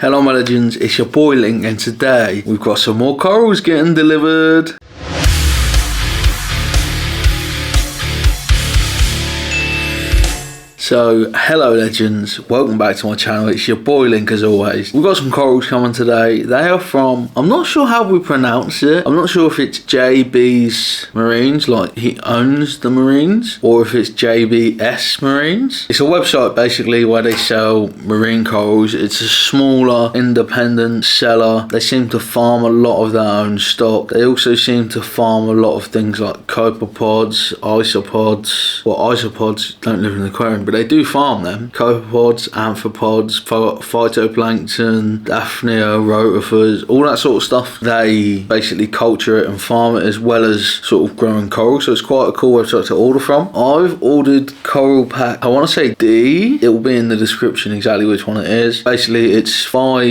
Hello my legends, it's your boy Link and today we've got some more corals getting delivered. So, hello legends, welcome back to my channel, it's your boy Link as always. We've got some corals coming today. They are from, I'm not sure how we pronounce it. I'm not sure if it's JBS Marines, like he owns the Marines, or if it's JBS Marines. It's a website basically where they sell marine corals. It's a smaller independent seller. They seem to farm a lot of their own stock. They also seem to farm a lot of things like copepods, isopods. Well, isopods don't live in the aquarium, but they do farm them. Copepods, amphipods, phytoplankton, daphnia, rotifers, all that sort of stuff. They basically culture it and farm it as well as sort of growing coral. So it's quite a cool website to order from. I've ordered coral pack, I want to say D. It will be in the description exactly which one it is. Basically it's 5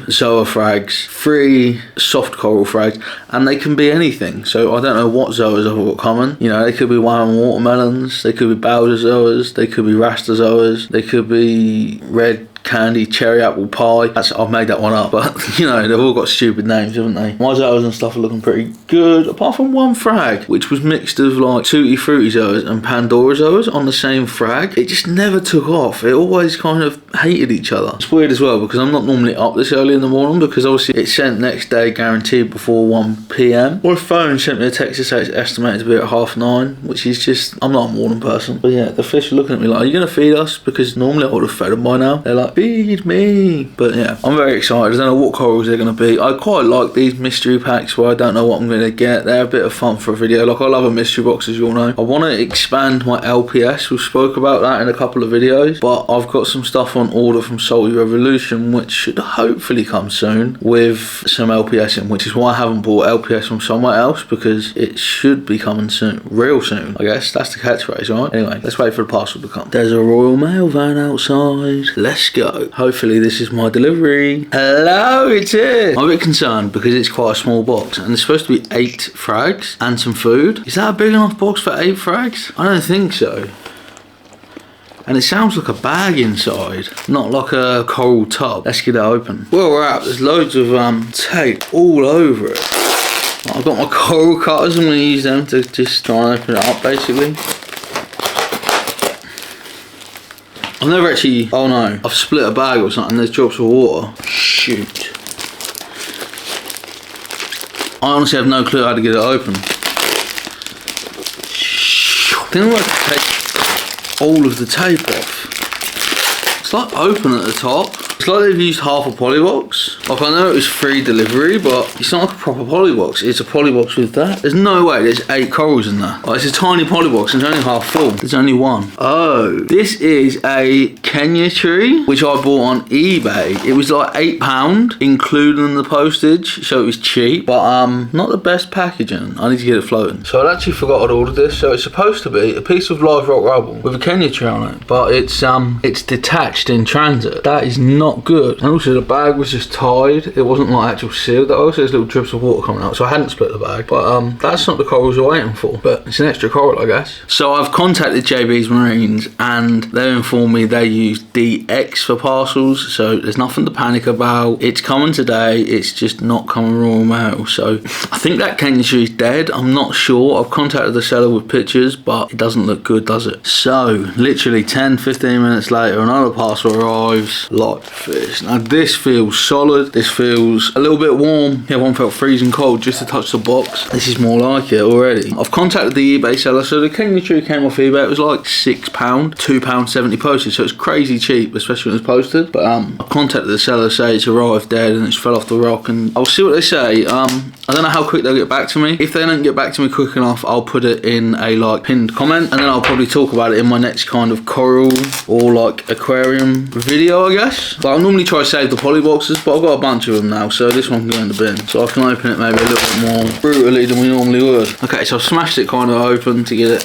zoa frags, 3 soft coral frags, and they can be anything. So I don't know what zoas I've got coming. You know, they could be wham watermelons, they could be Bowser zoas, they could be rastazoas, they could be red candy cherry apple pie. I've made that one up, but you know, they've all got stupid names, haven't they? My zoas and stuff are looking pretty good, apart from one frag, which was mixed of like tutti frutti zoas and Pandora zoas on the same frag. It just never took off. It always kind of hated each other. It's weird as well because I'm not normally up this early in the morning, because obviously it's sent next day guaranteed before 1 PM. My phone sent me a text to say it's estimated to be at 9:30, which is just, I'm not a morning person. But yeah, the fish are looking at me like, are you going to feed us? Because normally I would have fed them by now. They're like, feed me. But yeah, I'm very excited. I don't know what corals they're going to be. I quite like these mystery packs where I don't know what I'm going to get. They're a bit of fun for a video. Like, I love a mystery box, as you all know. I want to expand my LPS. We spoke about that in a couple of videos, but I've got some stuff on order from Salty Revolution which should hopefully come soon with some LPS in, which is why I haven't bought LPS from somewhere else, because it should be coming soon, real soon. I guess that's the catchphrase, right? Anyway, let's wait for the parcel to come. There's a Royal Mail van outside. Let's go. Hopefully this is my delivery. Hello, it's here. I'm a bit concerned because it's quite a small box and it's supposed to be 8 frags and some food. Is that a big enough box for 8 frags? I don't think so. And it sounds like a bag inside, not like a coral tub. Let's get it open. Where we're at, there's loads of tape all over it. I've got my coral cutters. I'm going to use them to just try and open it up, basically. I've never actually, oh no, I've split a bag or something, there's drops of water. Shoot. I honestly have no clue how to get it open. I think I'm going to take all of the tape off. It's like open at the top. It's like they've used half a polybox. Like, I know it was free delivery, but it's not like a proper polybox. It's a polybox with that. There's no way there's 8 corals in there. Like, it's a tiny polybox and it's only half full. There's only one. Oh, this is a Kenya tree, which I bought on eBay. It was like £8, including the postage, so it was cheap, but not the best packaging. I need to get it floating. So I actually forgot I'd ordered this. So it's supposed to be a piece of live rock rubble with a Kenya tree on it, but it's detached in transit. That is not good. And also the bag was just tied. It wasn't like actual sealed. There also there's little drips of water coming out, so I hadn't split the bag. But that's not the corals we're waiting for, but it's an extra coral, I guess. So I've contacted JBS Marines and they informed me they use DX for parcels, so there's nothing to panic about. It's coming today, it's just not coming Royal Mail. So I think that Kenya tree is dead. I'm not sure. I've contacted the seller with pictures, but it doesn't look good, does it? So literally 10-15 minutes later, another parcel arrives. Like fish. Now this feels solid. This feels a little bit warm. Yeah, one felt freezing cold just to touch the box. This is more like it already. I've contacted the eBay seller. So the Kenya tree came off eBay. It was like £6, £2.70 postage. So it's crazy cheap, especially when it's posted. But I've contacted the seller, say it's arrived dead and it's fell off the rock, and I'll see what they say. I don't know how quick they'll get back to me. If they don't get back to me quick enough, I'll put it in a like pinned comment, and then I'll probably talk about it in my next kind of coral or like aquarium video, I guess. But I'll normally try to save the polyboxes, but I've got a bunch of them now, so this one can go in the bin. So I can open it maybe a little bit more brutally than we normally would. Okay, so I've smashed it kind of open to get it.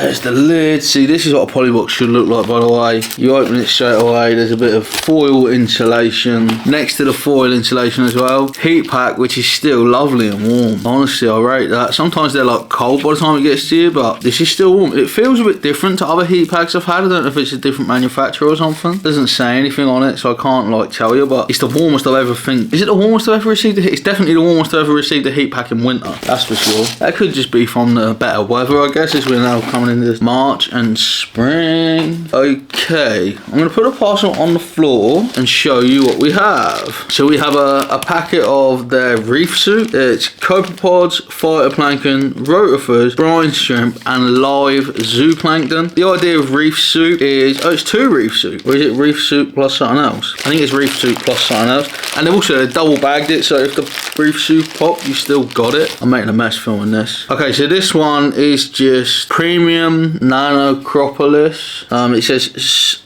There's the lid. See, this is what a polybox should look like, by the way. You open it straight away. There's a bit of foil insulation next to the foil insulation as well. Heat pack, which is still lovely and warm. Honestly, I rate that. Sometimes they're like cold by the time it gets to you, but this is still warm. It feels a bit different to other heat packs I've had. I don't know if it's a different manufacturer or something. It doesn't say anything on it, so I can't like tell you, but it's the warmest I've ever think. Is it the warmest I've ever received? It's definitely the warmest I've ever received a heat pack in winter. That's for sure. That could just be from the better weather, I guess, as we're now coming into this March and spring. Okay, I'm going to put a parcel on the floor and show you what we have. So we have a packet of their reef soup. It's copepods, phytoplankton, rotifers, brine shrimp, and live zooplankton. The idea of reef soup is, oh, it's 2 reef soup. Or is it reef soup plus something else? I think it's reef soup plus something else. And they've also double bagged it, so if the reef soup pop, you still got it. I'm making a mess filming this. Okay, so this one is just premium nanocropolis. It says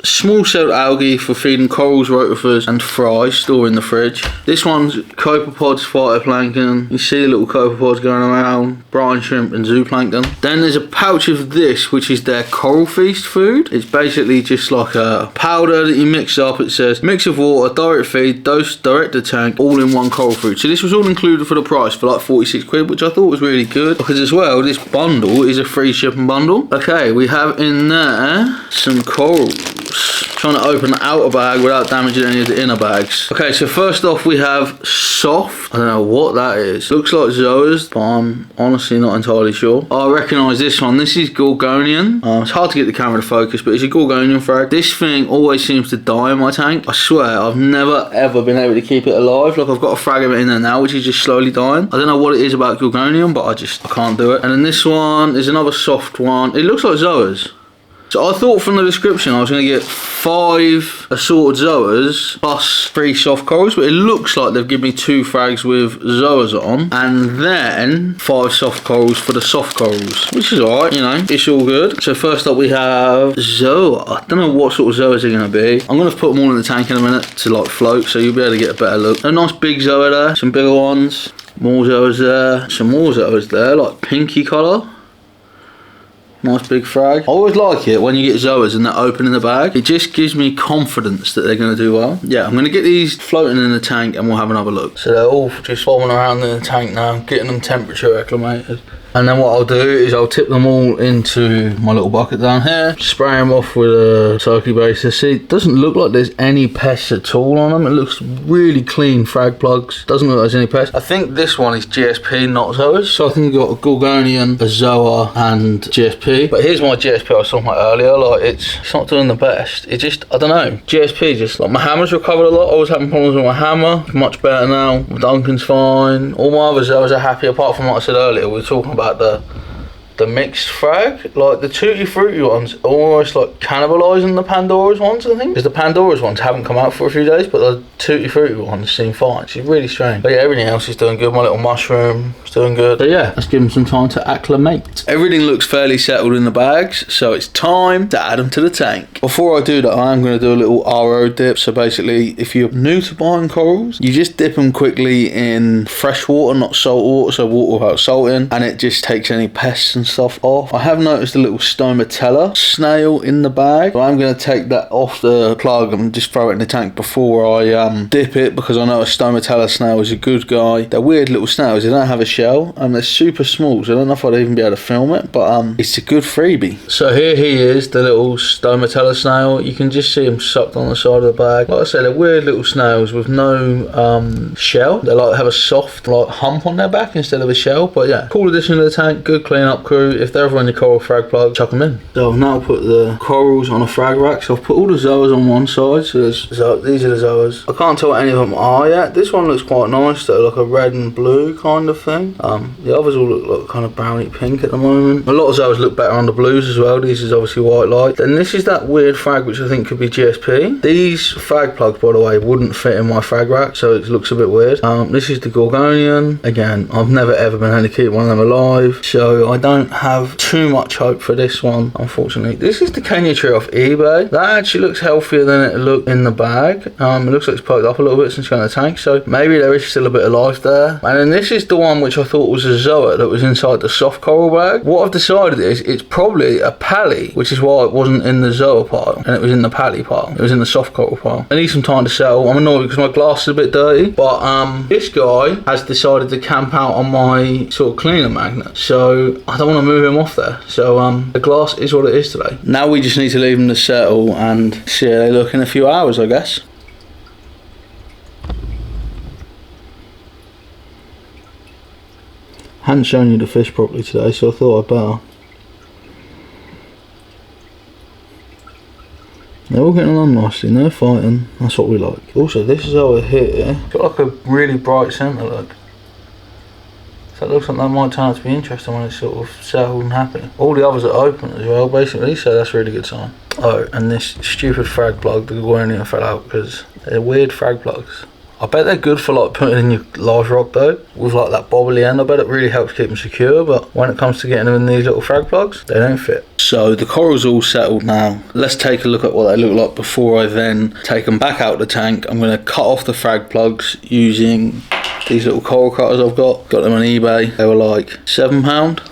small celled algae for feeding corals, rotifers, and fry. Store in the fridge. This one's copepods, phytoplankton. You see the little copepods going around, brine shrimp, and zooplankton. Then there's a pouch of this, which is their coral feast food. It's basically just like a powder that you mix up. It says mix of water, direct feed, dose, direct to tank, all in one coral food. So this was all included for the price for like 46 quid, which I thought was really good because as well, this bundle is a free shipping bundle. Okay, we have in there some corals. Trying to open the outer bag without damaging any of the inner bags. Okay, so first off we have soft. I don't know what that is. Looks like zoas, but I'm honestly not entirely sure. I recognise this one. This is Gorgonian. It's hard to get the camera to focus, but it's a Gorgonian frag. This thing always seems to die in my tank. I swear, I've never ever been able to keep it alive. Like I've got a frag of it in there now, which is just slowly dying. I don't know what it is about Gorgonian, but I can't do it. And then this one is another soft one. It looks like zoas. So I thought from the description I was going to get 5 assorted zoas plus 3 soft corals, but it looks like they've given me 2 frags with zoas on and then 5 soft corals for the soft corals, which is alright, you know, it's all good. So first up we have zoa. I don't know what sort of zoas they're going to be. I'm going to put them all in the tank in a minute to like float, so you'll be able to get a better look. A nice big zoa there, some bigger ones, more zoas there, some more zoas there, like pinky colour. Nice big frag. I always like it when you get zoas and they're open in the bag. It just gives me confidence that they're going to do well. Yeah, I'm going to get these floating in the tank and we'll have another look. So they're all just swarming around in the tank now, getting them temperature acclimated. And then what I'll do is I'll tip them all into my little bucket down here, spray them off with a soaky base. See, it doesn't look like there's any pests at all on them. It looks really clean frag plugs. Doesn't look like there's any pests. I think this one is GSP, not zoas. So I think we've got a Gorgonian, a zoa, and GSP. But here's my GSP I was talking about earlier. Like it's not doing the best. It just, I don't know. GSP just like, my hammer's recovered a lot. I was having problems with my hammer. Much better now. Duncan's fine. All my other zoas are happy, apart from what I said earlier. We were talking about the mixed frag, like the tutti frutti ones are almost like cannibalising the Pandora's ones, I think, because the Pandora's ones haven't come out for a few days, but the tutti frutti ones seem fine. It's really strange. But yeah, everything else is doing good. My little mushroom is doing good. So yeah, let's give them some time to acclimate. Everything looks fairly settled in the bags, so it's time to add them to the tank. Before I do that, I am going to do a little RO dip. So basically, if you're new to buying corals, you just dip them quickly in fresh water, not salt water, so water without salt in, and it just takes any pests and stuff off. I have noticed a little stomatella snail in the bag, but I'm going to take that off the plug and just throw it in the tank before I dip it, because I know a stomatella snail is a good guy. They're weird little snails. They don't have a shell and they're super small, so I don't know if I'd even be able to film it, but it's a good freebie. So here he is, the little stomatella snail. You can just see him sucked on the side of the bag. Like I said, they're weird little snails with no shell. They like have a soft like hump on their back instead of a shell. But yeah, cool addition to the tank, good clean up crew. If they're ever in the coral frag plug, chuck them in. So I've now put the corals on a frag rack. So I've put all the zoas on one side. So these are the zoas. I can't tell what any of them are yet. This one looks quite nice. They're like a red and blue kind of thing. The others all look like kind of browny pink at the moment. A lot of zoas look better on the blues as well. These is obviously white light. Then this is that weird frag which I think could be GSP. These frag plugs, by the way, wouldn't fit in my frag rack, so it looks a bit weird. This is the Gorgonian. Again, I've never ever been able to keep one of them alive, so I don't don't have too much hope for this one, unfortunately. This is the Kenya tree off eBay. That actually looks healthier than it looked in the bag. It looks like it's poked up a little bit since going in the tank, so maybe there is still a bit of life there. And then this is the one which I thought was a zoa that was inside the soft coral bag. What I've decided is it's probably a pally, which is why it wasn't in the zoa pile and it was in the pally pile. It was in the soft coral pile. I need some time to settle. I'm annoyed because my glass is a bit dirty, but this guy has decided to camp out on my sort of cleaner magnet, so I don't want to move him off there. So the glass is what it is today. Now we just need to leave them to settle and see how they look in a few hours, I guess. Hadn't shown you the fish properly today, so I thought I'd better. They're all getting along nicely, no fighting, that's what we like. Also, this is over here, got like a really bright centre, look. So it looks like that might turn out to be interesting when it's sort of settled and happy. All the others are open as well, basically, so that's a really good sign. Oh, and this stupid frag plug, the Gorgonian fell out because they're weird frag plugs. I bet they're good for like putting in your large rock though, with like that bobbly end. I bet it really helps keep them secure, but when it comes to getting them in these little frag plugs, they don't fit. So the coral's all settled now. Let's take a look at what they look like before I then take them back out the tank. I'm going to cut off the frag plugs using these little coral cutters I've got them on eBay. They were like £7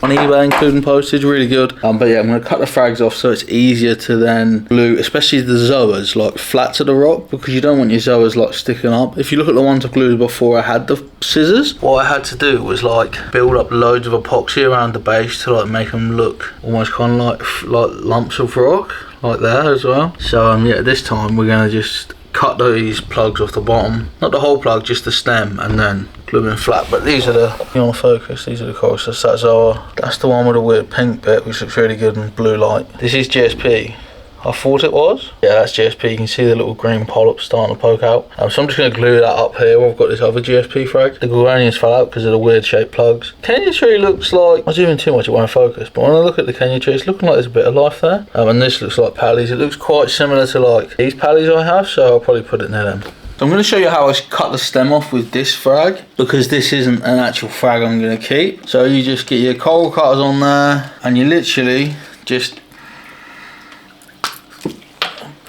on eBay including postage, really good. But yeah, I'm going to cut the frags off so it's easier to then glue, especially the zoas, like flat to the rock, because you don't want your zoas like sticking up. If you look at the ones I glued before I had the scissors, what I had to do was like build up loads of epoxy around the base to like make them look almost kind of like lumps of rock, like there as well. So yeah, this time we're going to just cut these plugs off the bottom, not the whole plug, just the stem, and then glue them flat. But these are the, you want to focus, these are the corals. So that's Zoa. That's the one with a weird pink bit which looks really good in blue light. This is GSP. I thought it was. Yeah, that's GSP. You can see the little green polyps starting to poke out. So I'm just going to glue that up here where I've got this other GSP frag. The Gorgonians fell out because of the weird shaped plugs. Kenya tree looks like, I was doing too much, it won't focus, but when I look at the Kenya tree, it's looking like there's a bit of life there. And this looks like pallies. It looks quite similar to like these pallies I have, so I'll probably put it near them. So I'm going to show you how I cut the stem off with this frag, because this isn't an actual frag I'm going to keep. So you just get your coral cutters on there and you literally just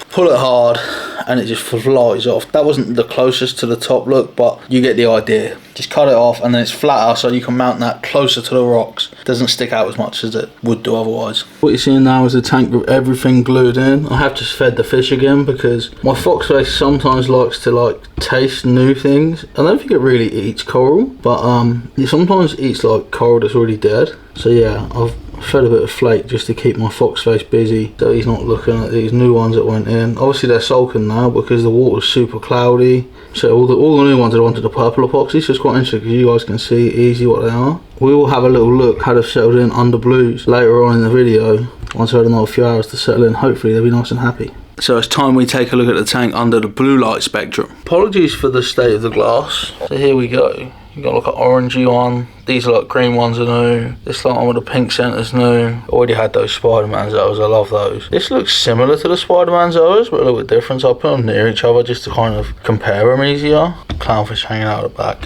pull it hard and it just flies off. That wasn't the closest to the top look, but you get the idea. Just cut it off and then it's flatter so you can mount that closer to the rocks. It doesn't stick out as much as it would do otherwise. What you're seeing now is a tank with everything glued in. I have just fed the fish again because my fox face sometimes likes to like taste new things. I don't think it really eats coral, but it sometimes eats like coral that's already dead. So yeah, I've fed a bit of flake just to keep my fox face busy so he's not looking at these new ones that went in. Obviously they're sulking now because the water's super cloudy, so all the new ones are onto the purple epoxy, so it's quite interesting because you guys can see easy what they are. We will have a little look how they've settled in under blues later on in the video once I've had another few hours to settle in. Hopefully they'll be nice and happy. So it's time we take a look at the tank under the blue light spectrum. Apologies for the state of the glass. So here we go. You got like an orangey one. These are like green ones are new. This like one with the pink centre's new. Already had those Spider-Man Zoas, I love those. This looks similar to the Spider-Man Zoas, but a little bit different. So I'll put them near each other just to kind of compare them easier. Clownfish hanging out the back.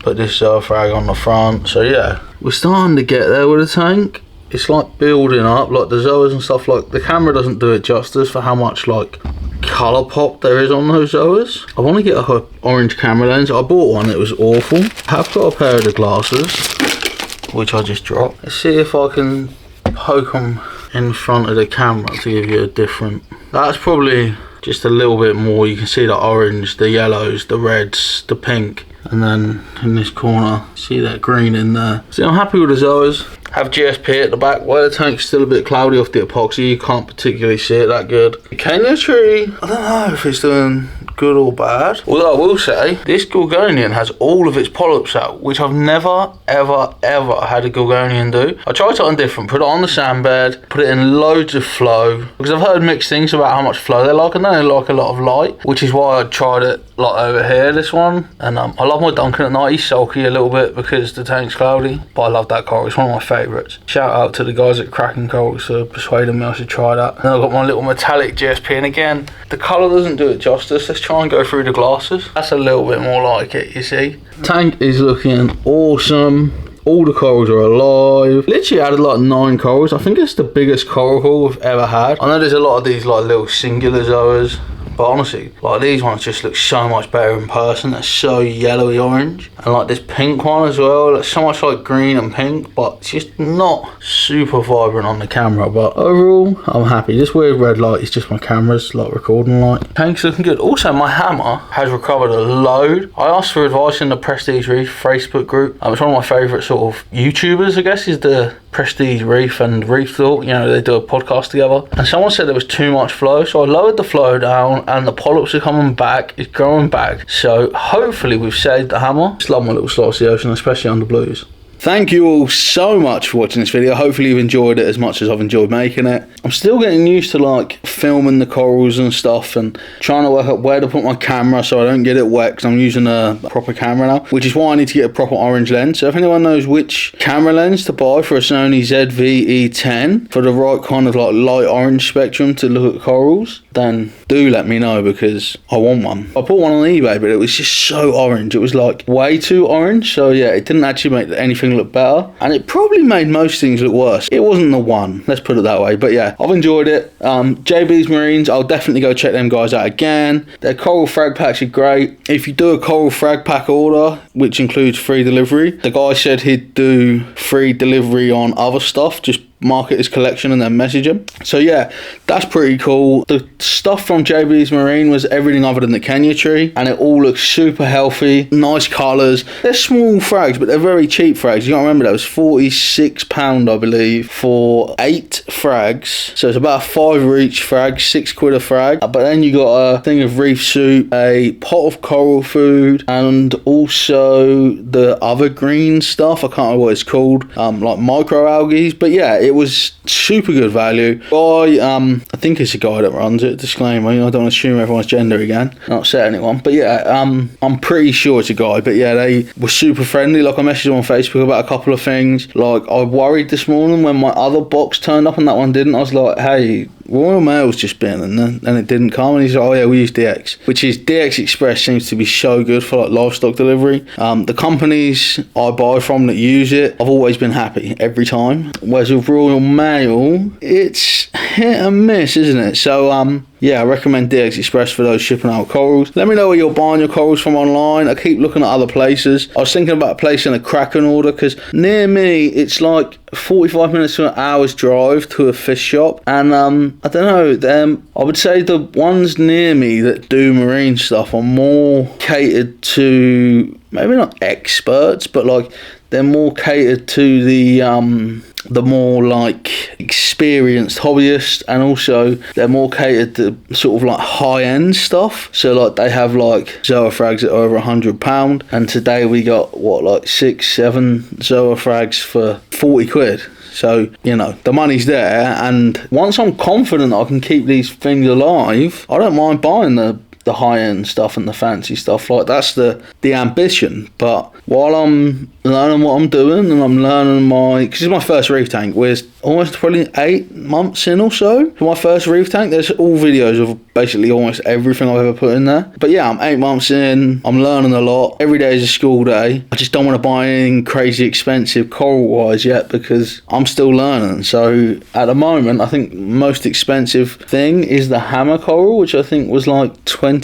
Put this Zoa frag on the front. So yeah, we're starting to get there with the tank. It's like building up, like the Zoas and stuff. Like the camera doesn't do it justice for how much like colour pop there is on those Zoas. I want to get like an orange camera lens. I bought one, it was awful. I have got a pair of the glasses, which I just dropped. Let's see if I can poke them in front of the camera to give you a different. That's probably just a little bit more. You can see the orange, the yellows, the reds, the pink, and then in this corner, see that green in there. See, I'm happy with the Zoas. Have GSP at the back. Where the tank's still a bit cloudy off the epoxy, you can't particularly see it that good. The Kenya tree, I don't know if it's doing good or bad. Although I will say, this Gorgonian has all of its polyps out, which I've never, ever, ever had a Gorgonian do. I tried something different, put it on the sand bed, put it in loads of flow, because I've heard mixed things about how much flow they like, and they like a lot of light, which is why I tried it like over here, this one. And I love my Duncan at night. He's sulky a little bit because the tank's cloudy, but I love that coral. It's one of my favourites. Shout out to the guys at Kraken Corals for persuading me I should try that. Then I've got my little metallic GSP, and again, the colour doesn't do it justice. Let's try and go through the glasses. That's a little bit more like it, you see. Tank is looking awesome. All the corals are alive. Literally added like 9 corals. I think it's the biggest coral haul we've ever had. I know there's a lot of these like little singular zoas, but honestly, like these ones just look so much better in person. They're so yellowy orange. And like this pink one as well, it's so much like green and pink, but it's just not super vibrant on the camera. But overall, I'm happy. This weird red light is just my camera's like recording light. Tank's looking good. Also, my hammer has recovered a load. I asked for advice in the Prestige Reef Facebook group. It's one of my favourite sort of YouTubers, I guess, is the Prestige Reef and Reef Thought. You know, they do a podcast together. And someone said there was too much flow, so I lowered the flow down and the polyps are coming back. It's growing back. So hopefully we've saved the hammer. Just love my little slice of the ocean, especially on the blues. Thank you all so much for watching this video. Hopefully you've enjoyed it as much as I've enjoyed making it. I'm still getting used to like filming the corals and stuff and trying to work out where to put my camera so I don't get it wet, because I'm using a proper camera now, which is why I need to get a proper orange lens. So if anyone knows which camera lens to buy for a Sony ZV-E10 for the right kind of like light orange spectrum to look at corals, then do let me know, because I want one. I bought one on eBay, but it was just so orange. It was like way too orange. So yeah, it didn't actually make anything look better, and it probably made most things look worse. It wasn't the one, let's put it that way. But yeah, I've enjoyed it. JBS Marines, I'll definitely go check them guys out again. Their coral frag packs are great. If you do a coral frag pack order, which includes free delivery, the guy said he'd do free delivery on other stuff, just market his collection and then message him. So yeah, that's pretty cool. The stuff from JBS Marine was everything other than the Kenya tree, and it all looks super healthy, nice colours. They're small frags, but they're very cheap frags. You gotta remember that was £46, I believe, for 8 frags. So it's about £5 each frag, £6 a frag. But then you got a thing of reef soup, a pot of coral food, and also the other green stuff. I can't remember what it's called, like microalgae. But yeah, it was super good value. I think it's a guy that runs it, disclaimer, you know, I don't assume everyone's gender again, not upset anyone, but yeah, I'm pretty sure it's a guy. But yeah, they were super friendly. Like I messaged them on Facebook about a couple of things. Like I worried this morning when my other box turned up and that one didn't. I was like, hey, Royal Mail's just been, and then it didn't come, and he's like, oh yeah, we use DX, which is DX Express, seems to be so good for like livestock delivery. The companies I buy from that use it, I've always been happy every time, whereas with Royal Mail, it's hit and miss, isn't it? So yeah, I recommend DX Express for those shipping out corals. Let me know where you're buying your corals from online. I keep looking at other places. I was thinking about placing a Kraken order, because near me it's like 45 minutes to an hour's drive to a fish shop, and I don't know, I would say the ones near me that do marine stuff are more catered to, maybe not experts, but like they're more catered to the more like experienced hobbyists, and also they're more catered to sort of like high-end stuff. So like they have like Zoa frags that are over £100, and today we got what, like 6-7 Zoa frags for 40 quid. So, you know, the money's there, and once I'm confident I can keep these things alive, I don't mind buying the high-end stuff and the fancy stuff. Like that's the ambition. But while I'm learning what I'm doing, and I'm learning because it's my first reef tank, we're almost probably 8 months in or so for my first reef tank. There's all videos of basically almost everything I've ever put in there. But yeah, I'm 8 months in, I'm learning a lot. Every day is a school day. I just don't want to buy anything crazy expensive coral wise yet, because I'm still learning. So at the moment, I think most expensive thing is the hammer coral, which I think was like £25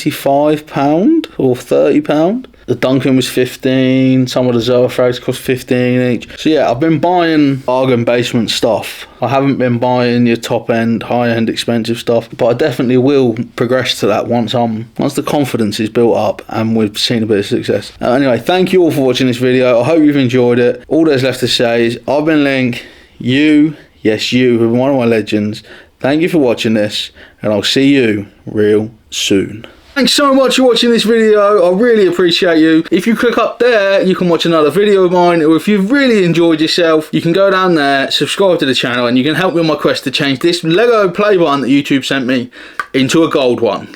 or £30. The Duncan was 15, some of the Zoa frags cost 15 each. So yeah, I've been buying bargain basement stuff. I haven't been buying your top end, high end expensive stuff, but I definitely will progress to that once the confidence is built up and we've seen a bit of success. Anyway, thank you all for watching this video. I hope you've enjoyed it. All there's left to say is I've been Link, you, yes you, have been one of my legends. Thank you for watching this, and I'll see you real soon. Thanks so much for watching this video. I really appreciate you. If you click up there, you can watch another video of mine, or if you've really enjoyed yourself, you can go down there, subscribe to the channel, and you can help me on my quest to change this Lego play button that YouTube sent me into a gold one.